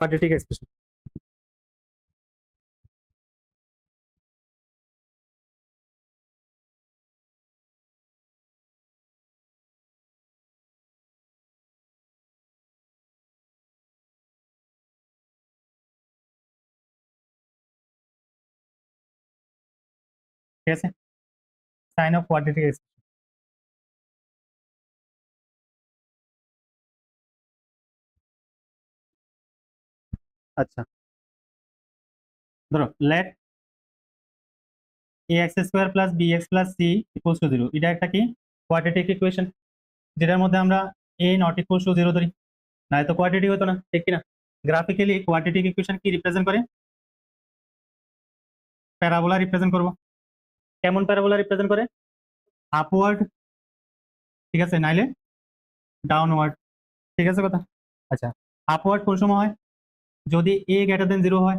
Quadratic expression. ঠিক আছে, sign of quadratic expression. আচ্ছা, ধরো let A X square plus B X plus C equals to zero, এটা একটা কি কোয়াড্রেটিক ইকুয়েশন, যেটার মধ্যে আমরা A not equals to zero ধরি, না তো কোয়াড্রেটিক হতো না, ঠিক কিনা? গ্রাফিক্যালি কোয়াড্রেটিক ইকুয়েশন কি রিপ্রেজেন্ট করে? প্যারাবোলা রিপ্রেজেন্ট করব। কেমন প্যারাবোলা রিপ্রেজেন্ট করে? আপওয়ার্ড, ঠিক আছে, নাইলে ডাউনওয়ার্ড, ঠিক আছে কথা? আচ্ছা, আপওয়ার্ড কোন সময় হয়? যদি এ গ্রেটার দেন জিরো হয়,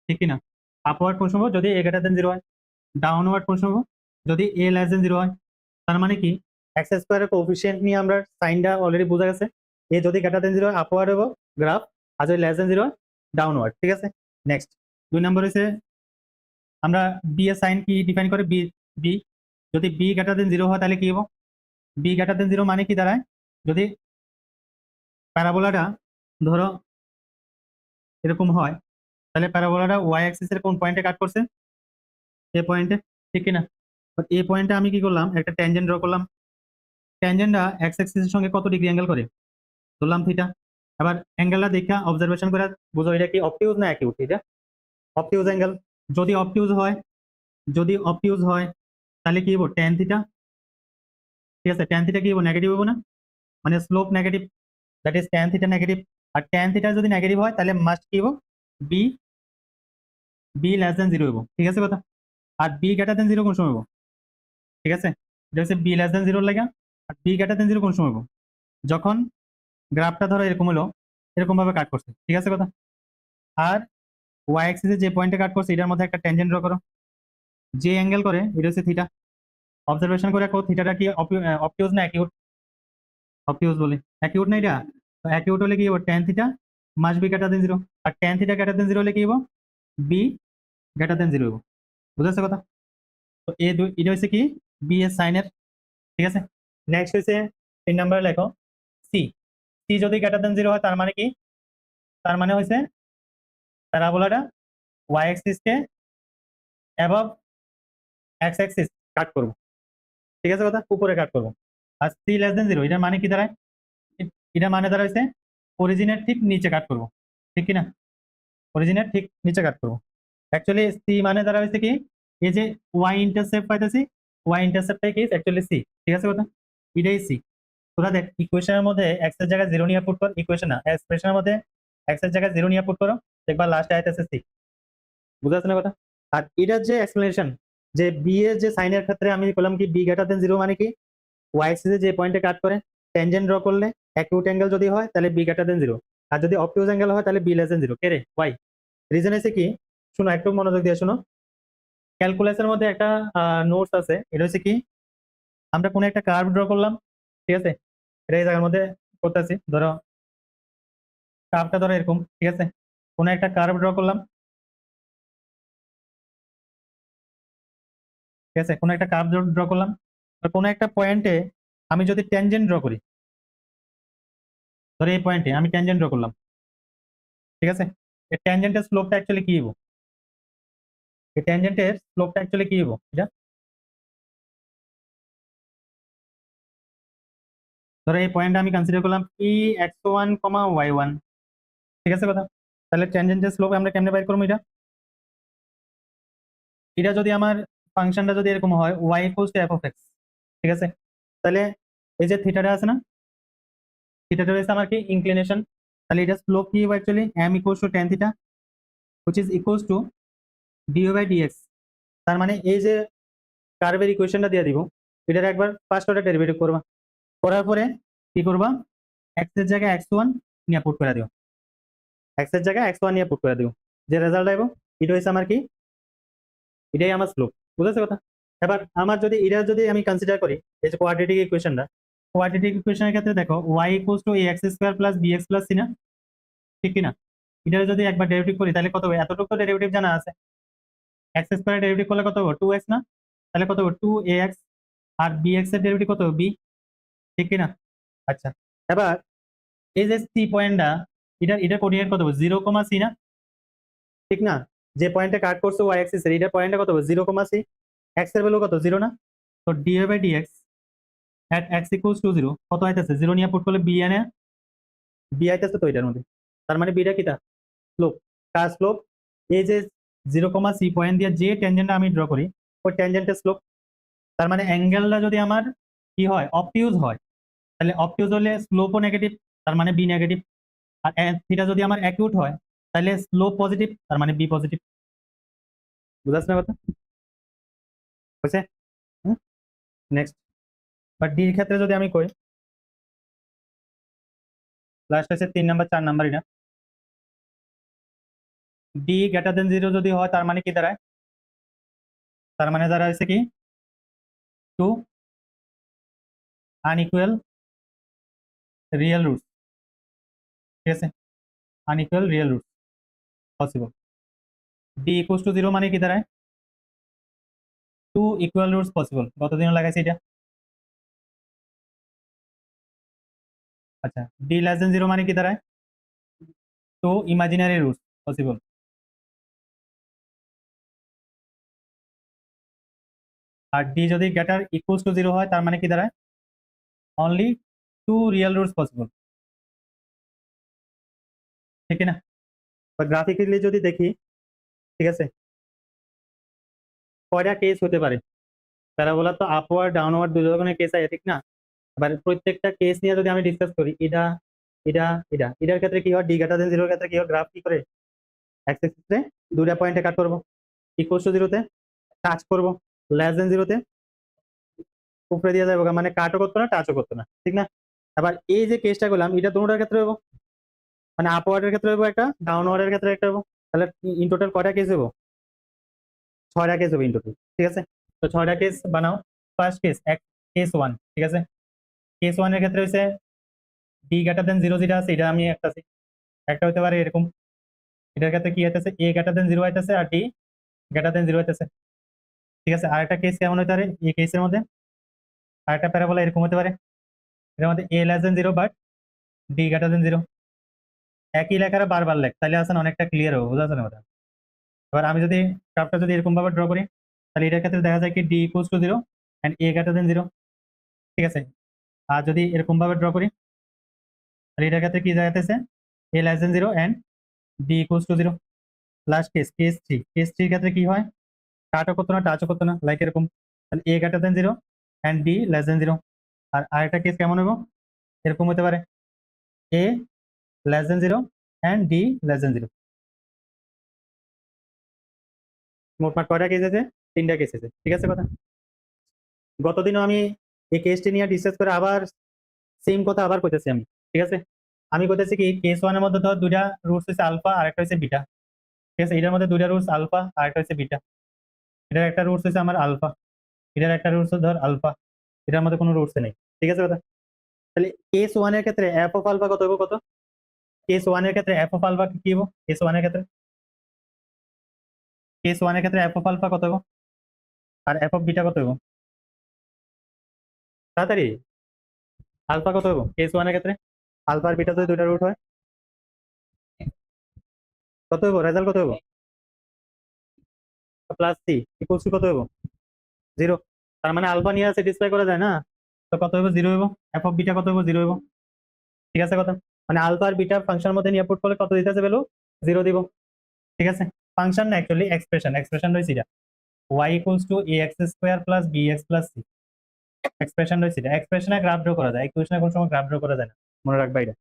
ঠিক কিনা? আপওয়ার্ড কোন সময়? যদি এ গ্রেটার দেন জিরো হয়। ডাউনওয়ার্ড কোন সময়? যদি এ লেস দেন জিরো হয়। তার মানে কি, এক্স স্কোয়ারের কোএফিসিয়েন্ট নিয়ে আমরা সাইনটা অলরেডি বোঝা গেছে। এ যদি গ্রেটার দেন জিরো হয় আপওয়ার্ড হবে গ্রাফ, আর যদি লেস দেন জিরো হয় ডাউনওয়ার্ড, ঠিক আছে? নেক্সট 2 নম্বর হচ্ছে আমরা বি এর সাইন কি ডিফাইন করে? বি বি যদি বি গ্রেটার দেন জিরো হয় তাহলে কি হবে? বি গ্রেটার দেন জিরো মানে কি দাঁড়ায়? যদি প্যারাবোলাটা ধরো এরকম হয়, তাহলে প্যারাবোলাটা ওয়াই অ্যাক্সিস এর কোন পয়েন্টে কাট করছে? এ পয়েন্টে, ঠিক কিনা? এ পয়েন্টে আমি কি করলাম? একটা ট্যানজেন্ট ড্র করলাম। ট্যানজেন্টটা এক্স অ্যাক্সিসের সঙ্গে কত ডিগ্রি অ্যাঙ্গেল করে? ধরলাম থিটা। এবার অ্যাঙ্গেলটা দেখা অবজারভেশন করে বুঝো এটা কি অবটিউজ না অ্যাকিউট। এটা অবটিউজ অ্যাঙ্গেল। যদি অবটিউজ হয়, যদি অবটিউজ হয় তাহলে কি হবো? ট্যান থিটা, ঠিক আছে? ট্যান থিটা কি হবো? নেগেটিভ হবো না? মানে slope negative, that is tan theta negative. আর ট্যান থিটা যদি নেগেটিভ হয় তাহলে মাস্ট কি হবো? B B less than zero হবো, ঠিক আছে কথা? আর বি গ্রেটার দেন জিরো কোন সময় হবো? ঠিক আছে, এটা হচ্ছে বি লেস দেন জিরোর লাগা। আর বি গ্রেটার দেন জিরো কোন সময় হবো? যখন গ্রাফটা ধরো এরকম হলো, এরকম ভাবে কাট করছে, ঠিক আছে কথা? আর ওয়াই অ্যাক্সিসে যে পয়েন্টে কাট করছে এটার মধ্যে একটা ট্যানজেন্ট ড্র করো, যে অ্যাঙ্গেল করে এটা হচ্ছে থিটা। অবজারভেশন করে রাখো থিটাটা কি অবটিউজ না অ্যাকিউট? অবটিউজ বলে অ্যাকিউট না এটা? তো অ্যাকিউট হলে কি হবে? Tan theta must be greater than zero. আর tan theta greater than zero হলে কি হবে? বি গ্রেটার দেন জিরো হবো, বুঝেছে কথা? তো এ দুই এটা হচ্ছে কি বি এর সাইনের, ঠিক আছে? নেক্সট হচ্ছে 3 নাম্বার লেখো সি। সি যদি গ্রেটার দেন জিরো হয় তার মানে কি? তার মানে হচ্ছে প্যারাবোলাটা ওয়াই অ্যাক্সিস কে অ্যাবভ এক্স অ্যাক্সিস কাট করব, ঠিক আছে কথা? উপরে কাট করব। আর সি লেস দেন জিরো এটার মানে কি দাঁড়ায়? এটা মানে দাঁড়াইছে অরিজিনের ঠিক নিচে কাট করব, ঠিক কিনা? অরিজিনের ঠিক নিচে কাট করব। অ্যাকচুয়ালি সি মানে দাঁড়াইছে কি, এই যে ওয়াই ইন্টারসেপ্ট পাইতেছি, ওয়াই ইন্টারসেপ্টটাই কি অ্যাকচুয়ালি সি, ঠিক আছে কথা? এটাই সি। তোরা দেখ ইকুয়েশনের মধ্যে এক্স এর জায়গায় জিরো নিয়ে পুট কর, ইকুয়েশন না এক্সপ্রেশনের মধ্যে এক্স এর জায়গায় জিরো নিয়ে পুট করো, দেখবা লাস্টে আইতেছে সি, বুঝা যাচ্ছে না কথা? আর এটার যে এক্সপ্লেনেশন, যে বি এর যে সাইনের ক্ষেত্রে আমি বললাম কি বি গ্রেটার দেন জিরো মানে কি, ওয়াই অ্যাক্সিসে যে পয়েন্টে কাট করে ট্যানজেন্ট ড্র করলে অ্যাকিউট অ্যাঙ্গেল যদি হয় তাহলে বি গ্রেটার দেন জিরো, আর যদি অবটিউজ অ্যাঙ্গেল হয় তাহলে বি লেস দেন জিরো। কে রে? ওয়াই। রিজন আছে কি? শোনো একটু মনোযোগ দিয়ে শোনো। ক্যালকুলাসের মধ্যে একটা নোটস আছে, এটা হচ্ছে কি, আমরা কোনো একটা কার্ভ ড্র করলাম, ঠিক আছে? এটা এই জায়গার মধ্যে করতেছি, ধরো কার্ভটা ধরো এরকম, ঠিক আছে? কোনো একটা কার্ভ ড্র করলাম, ঠিক আছে? কোনো একটা কার্ভ ড্র করলাম, আর কোনো একটা পয়েন্টে আমি যদি ট্যানজেন্ট ড্র করি, ধরো এই পয়েন্টে আমি ট্যানজেন্ট ড্র করলাম, ঠিক আছে? এই ট্যানজেন্টের স্লোপটা অ্যাকচুয়ালি কি হবো? এই ট্যানজেন্টের স্লোপটা অ্যাকচুয়ালি কি হবো? এটা ধরো এই পয়েন্টে আমি কনসিডার করলাম ই x one comma y one, ঠিক আছে কথা? তাহলে ট্যানজেন্টের স্লোপ আমরা কেমনে বাইর করবো? এটা এটা যদি আমার ফাংশনটা যদি এরকম হয় Y equals to F of X, ঠিক আছে? তাহলে এই যে থিটাটা আছে না, থিটাটা হচ্ছে আমার কি ইনক্লিনেশন, তাহলে এটা স্লোপ কি হবে actually M equals to tan theta which is equals to dy by dx। তার মানে এই যে কার্ভের ইকুয়েশনটা দিয়ে দিব, এটার একবার ফার্স্ট অর্ডার ডেরিভেটিভ করবা, করার পরে কি করবা? x এর জায়গায় x1 নিয়ে পুট করে দিও, x এর জায়গায় x1 নিয়ে পুট করে দিও, যে রেজাল্ট আইবো এটা হচ্ছে আমার কি, এটাই আমার স্লোপ, বুঝেছো কথা? এবার আমার যদি এটা যদি আমি কনসিডার করি এই যে কোয়াড্রেটিক ইকুয়েশনটা, কোয়াড্রেটিক ইকুয়েশনের ক্ষেত্রে দেখো y equals to ax square plus bx plus c না, ঠিক কি না? এটা যদি একবার ডেরিভেটিভ করি তাহলে কত হবে, এতটুকু তো ডেরিভেটিভ জানা আছে, এক্স স্কোয়ার ডেরিভেটিভ করলে কত হবে 2x না, তাহলে কত হবে 2ax, আর bx এর ডেরিভেটিভ কত হবে b, ঠিক কিনা? আচ্ছা, এবার এই যে সি পয়েন্টটা, এটা কোঅর্ডিনেট কত হবে 0,c না, ঠিক না? যে পয়েন্টে কাট করছে ওয়াই অ্যাক্সিস এর, এটার পয়েন্টটা কত হবে 0,c, x এর ভ্যালু কত 0 না, তো dy/dx at x equals to 0 কত আইতেছে, 0 নিয়ে পুট করলে b এনে b আইতেছে তো এটার মধ্যে, তার মানে বিটা কিটা স্লোপ, কার স্লোপ, এই যে 0,c পয়েন্ট দিয়ে যে ট্যানজেন্টটা আমি ড্র করি ওই ট্যানজেন্টের স্লোপ, তার মানে অ্যাঙ্গেলটা যদি আমার কি হয় অবটিউজ হয়, তাহলে অবটিউজ হলে স্লোপও নেগেটিভ, তার মানে বি নেগেটিভ, আর থিটা যদি আমার অ্যাকিউট হয় তাহলে স্লোপ পজিটিভ, তার মানে বি পজিটিভ। বুঝাচ্ছ না কথা, বুঝছে? নেক্সট, বাট ডির ক্ষেত্রে যদি আমি কই, লাস্ট আছে 3 নাম্বার 4 নাম্বার, এটা ডি গ্রেটার দেন 0 যদি হয় তার মানে কি দাঁড়ায়, তার মানে দাঁড়ায় হচ্ছে কি টু আনইকুয়াল রিয়েল রুটস, ঠিক আছে, unequal real roots possible. D equals to 0 মানে কি দাঁড়ায় টু ইকুয়াল রুটস পসিবল, কতদিন লাগাইছে এটা। আচ্ছা, ডি লেস দেন 0 মানে কি দাঁড়ায় টু ইমাজিনারি রুটস পসিবল। আর ডি যদি গ্রেটার ইকুয়ালস টু 0 হয় তার মানে কি দাঁড়ায় only two real roots possible, ঠিক না? বা গ্রাফিক্যালি যদি দেখি, ঠিক আছে, কয়টা কেস হতে পারে, প্যারাবোলা তো আপওয়ার্ড ডাউনওয়ার্ড দুই ধরনের কেস আছে, ঠিক না? এবার প্রত্যেকটা কেস নিয়ে যদি আমি ডিসকাস করি, এটা এটা এটা এটার ক্ষেত্রে কি হয়, ডি গ্রেটার দেন 0 এর ক্ষেত্রে কি হয়, গ্রাফ কি করে এক্স এক্সিসে দুইটা পয়েন্টে কাট করব, ইকুয়ালস টু 0 তে টাচ করব, লেস দেন 0 তে উপরে দিয়ে যাবো, মানে কাটও করতো না টাচও করতো না, ঠিক না? আবার এই যে কেসটা করলাম এটা দুটোর ক্ষেত্রে হবো, মানে আপওয়ার্ডের ক্ষেত্রে হবো একটা, ডাউনওয়ার্ডের ক্ষেত্রে একটা হবো, তাহলে ইন টোটাল কয়টা কেস হবো, 6টা কেস হবে ইন টোটাল, ঠিক আছে? তো 6টা কেস বানাও। ফার্স্ট কেস কেস 1, ঠিক আছে, কেস 1 এর ক্ষেত্রে হচ্ছে ডি গ্রেটার দেন 0 যেটা আছে এটা আমি একটা হতে পারে এরকম, এটার ক্ষেত্রে কি হইতেছে এ গ্রেটার দেন 0 হইতেছে আর ডি গ্রেটার দেন 0 হইতেছে, ঠিক আছে? আরেকটা কেস কেমন হতে পারে, এই কেসের মধ্যে আরেকটা প্যারাবোলা এরকম হতে পারে, এর মধ্যে a less than 0 but d greater than 0, একই লেখাটা বারবার লেখ, তাহলে আসলে অনেকটা ক্লিয়ার হবে, বুঝা যাচ্ছে না ওটা। এবার আমি যদি গ্রাফটা যদি এরকম ভাবে ড্র করি তাহলে এটার ক্ষেত্রে দেখা যায় কি D equals to 0 and A greater than 0, ঠিক আছে? আর যদি এরকম ভাবে ড্র করি তাহলে এটার ক্ষেত্রে কি দেখাতেছে a less than 0 and d equals to 0। Last case 3 এর ক্ষেত্রে কি হয়, কাটও করতো না টাচও করতো না, লাইক এরকম, তাহলে a greater than 0 and d less than 0। আর আরেকটা কেস কেমন হবে, এরকম হতে পারে a less than 0 and d less than 0। মোটমাট কয়টা কেস আছে, 3টা কেস আছে, ঠিক আছে কথা? গতদিনও আমি এই কেসটি নিয়ে ডিসকাস করে আবার সেম কথা আবার কইতেছি আমি, ঠিক আছে? আমি কইতেছি কি কেস 1 এর মধ্যে ধর দুইটা রুটস হচ্ছে আলফা আর একটা হচ্ছে বিটা, ঠিক আছে? এটার মধ্যে দুইটা রুটস আলফা আর একটা হচ্ছে বিটা, এটার একটা রুটস হচ্ছে আমার আলফা, এটার একটা রুটস ধর আলফা, এটার মধ্যে কোনো রুটস নেই, ঠিক আছে কথা? তাহলে কেস 1 এর ক্ষেত্রে এফ অফ আলফা কত হবে, কত কেস 1 এর ক্ষেত্রে এফ অফ আলফা কি হবে, কেস 1 এর ক্ষেত্রে এফ অফ আলফা কত হবে আর এফ অফ বিটা কত হবে, তাড়াতাড়ি আলফা কত হবে কেস 1 এর ক্ষেত্রে, আলফা আর বিটা যদি দুইটা রুট হয় কত হবে, রেজাল্ট কত হবে প্লাস সি ইকুয়ালস টু কত হবে 0। তার মানে আলফা নিয়ে স্যাটিসফাই করা যায় না, তো কত হবে 0 হবে, এফ অফ বিটা কত হবে 0 হবে, ঠিক আছে কথা? মানে আলফা আর বিটা ফাংশনের মধ্যে নিয়ে পুট করলে কত দিতেছে ভ্যালু 0 দিব, ঠিক আছে? ফাংশন না অ্যাকচুয়ালি এক্সপ্রেশন রয়েছে এটা, y equals to ax square plus bx plus c, expression রয়েছে এটা, এক্সপ্রেশনে গ্রাফ ড্র করা যায়, ইকুয়েশনে কোনো সময় গ্রাফ ড্র করা যায় না, মনে রাখবা এটা,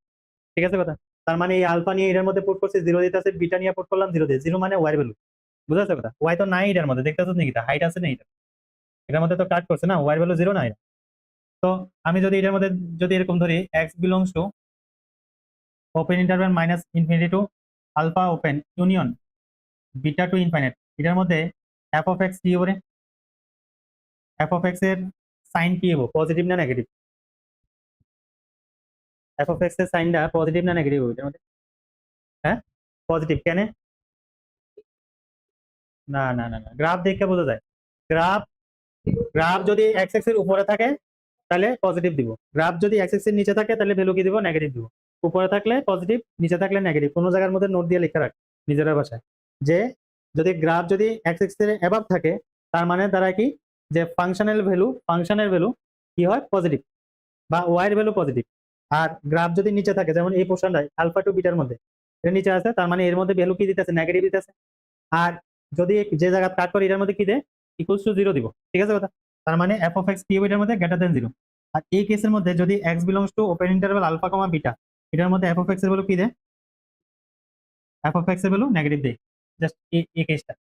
ঠিক আছে কথা? তার মানে এই আলফা নিয়ে এর মধ্যে পুট করছি 0 দিতেছে, বিটা নিয়ে পুট করলাম 0 দিয়ে, 0 মানে y এর ভ্যালু, বুঝা যাচ্ছে কথা? y তো নাই এটার মধ্যে, দেখতেছ নাকি হাইট আছে না এটা, এটার মধ্যে তো কাট করছে না, y এর ভ্যালু 0 না এটা। তো আমি যদি এটার মধ্যে যদি এরকম ধরি x belongs to open interval minus infinity to alpha open union beta to infinite, এটার মধ্যে এফ অফ এক্স কি হবে, এফ অফ এক্স এর সাইন কি হবে, পজিটিভ না নেগেটিভ, এফ অফ এক্স এর সাইনটা পজিটিভ না নেগেটিভ হবে এটার মধ্যে, হ্যাঁ পজিটিভ কেন? না না না না, গ্রাফ দেখে বোঝা যায়। গ্রাফ গ্রাফ যদি এক্স এক্স এর উপরে থাকে তাহলে পজিটিভ দিব, গ্রাফ যদি এক্স এক্স এর নিচে থাকে তাহলে ভ্যালু কি দিব? নেগেটিভ দিব। উপরে থাকলে পজিটিভ, নিচে থাকলে নেগেটিভ। কোনো জায়গার মধ্যে নোট দিয়ে লিখে রাখ নিজের ভাষায়, যে যদি গ্রাফ যদি এক্স এক্স এর অ্যাবাভ থাকে তার মানে দ্বারা কি, যে ফাংশনের ভ্যালু কি হয়? পজিটিভ, বা ওয়াই এর ভ্যালু পজিটিভ। আর গ্রাফ যদি নিচে থাকে, যেমন এই পোর্শনটাই আলফা টু বিটার মধ্যে এর নিচে আছে, তার মানে এর মধ্যে ভ্যালু কি দিতেছে? নেগেটিভ দিতেছে। আর যদি যে জায়গা কাট করি এটার মধ্যে কি দেয়? ইকুয়ালস টু জিরো দিব। ঠিক আছে কথা? তার মানে এফ অফ এক্স কি হবে এটার মধ্যে? Greater than zero. আর এই কেসের মধ্যে যদি X belongs to open interval alpha comma beta, এটার মধ্যে এফ অফ এক্স এর ভ্যালু কি দেয়? এফ অফ এক্স এর ভ্যালু নেগেটিভ দেয়। জাস্ট এই কেসটা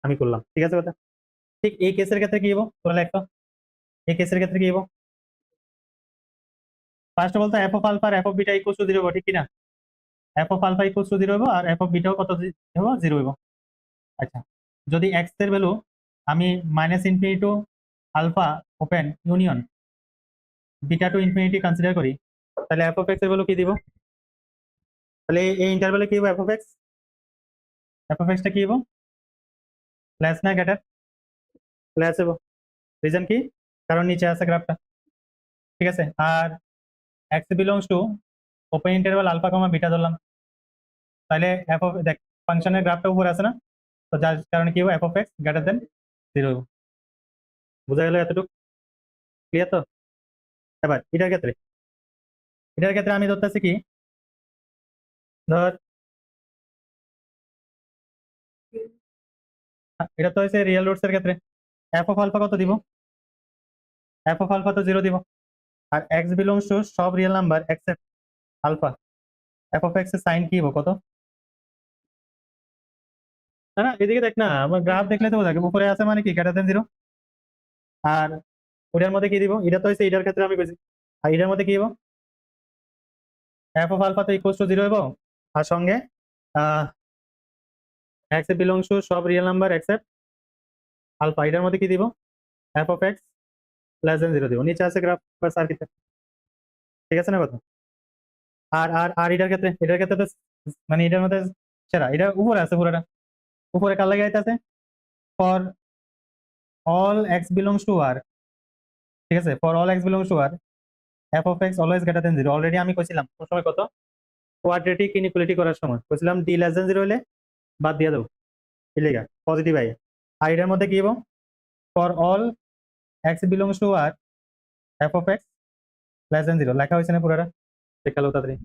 আমি করলাম। ঠিক আছে কথা? ঠিক এই কেসের ক্ষেত্রে কি হবো তোরা লেখো। এই কেসের ক্ষেত্রে কি হবো? ফার্স্ট অফ অল তো এফ অফ আলফা আর F of beta equals to zero হবে, ঠিক কিনা? F of alpha equals to zero হবো, আর এফ অফ বিটাও কত হবো? জিরো হবো। আচ্ছা, যদি এক্স এর ভ্যালু আমি minus infinity to alpha open union beta to infinity consider করি, তাহলে এফ অফ এক্স এর ভ্যালু কি দিব? তাহলে এই ইন্টারভ্যালে কি হবে? F of X, F of এক্সটা কি হবো? লেস না গ্রেটার? লেস হবো। রিজন কি? কারণ নিচে আছে গ্রাফটা। ঠিক আছে, আর x belongs to open interval alpha comma beta ধরলাম, তাহলে এফ অফ দেখ ফাংশনের গ্রাফটা উপরে আছে না, তো যার কারণে কি হবে? F of x greater than zero. বোঝা গেল এতটুকু? ক্লিয়ার তো? এবার এটার ক্ষেত্রে আমি ধরতেছি কি, ধর এটা তো হয়েছে রিয়েল রুটস এর ক্ষেত্রে। এফ অফ আলফা কত দিব? এফ অফ আলফা তো জিরো দিব। আর এক্স বিলংস টু সব real number except alpha, F of X এর সাইন কি হবে? কত? না না, এদিকে দেখ না, আমার গ্রাফ দেখলে তো বোঝা যাবে। উপরে আছে মানে কি? Greater than zero. আর ওটার মধ্যে কি দিব? এটা তো হচ্ছে এটার ক্ষেত্রে আমি বলছি। আর এটার মধ্যে কি দিব? এফ অফ আলফা তো ইকুয়ালস টু জিরো হইব, আর সঙ্গে এক্স বিলংস টু সব রিয়েল নাম্বার এক্সেপ্ট আলফা, এটার মধ্যে কি দিব? F of X less than zero দিব। নিচে আছে গ্রাফ বা সার্কিটে। ঠিক আছে না কথা? আর আর আর এটার ক্ষেত্রে তো মানে এটার মধ্যে সেরা, এটা উপরে আছে পুরোটা। উপরে কার লাগে আছে? For all x belongs to R. ঠিক আছে, for all x belongs to R F of x always greater than zero. Already আমি কইছিলাম কোন সময়, কত কোয়াড্রেটিক ইনইকুয়ালিটি করার সময় কইছিলাম, ডি লেস দেন জিরো হলে বাদ দিয়ে দেবো, ইলেগা পজিটিভ আই। আর এটার মধ্যে কি হবো? For all x belongs to R F of X less than zero. লেখা হয়েছে না পুরোটা? দেখালো তাড়াতাড়ি।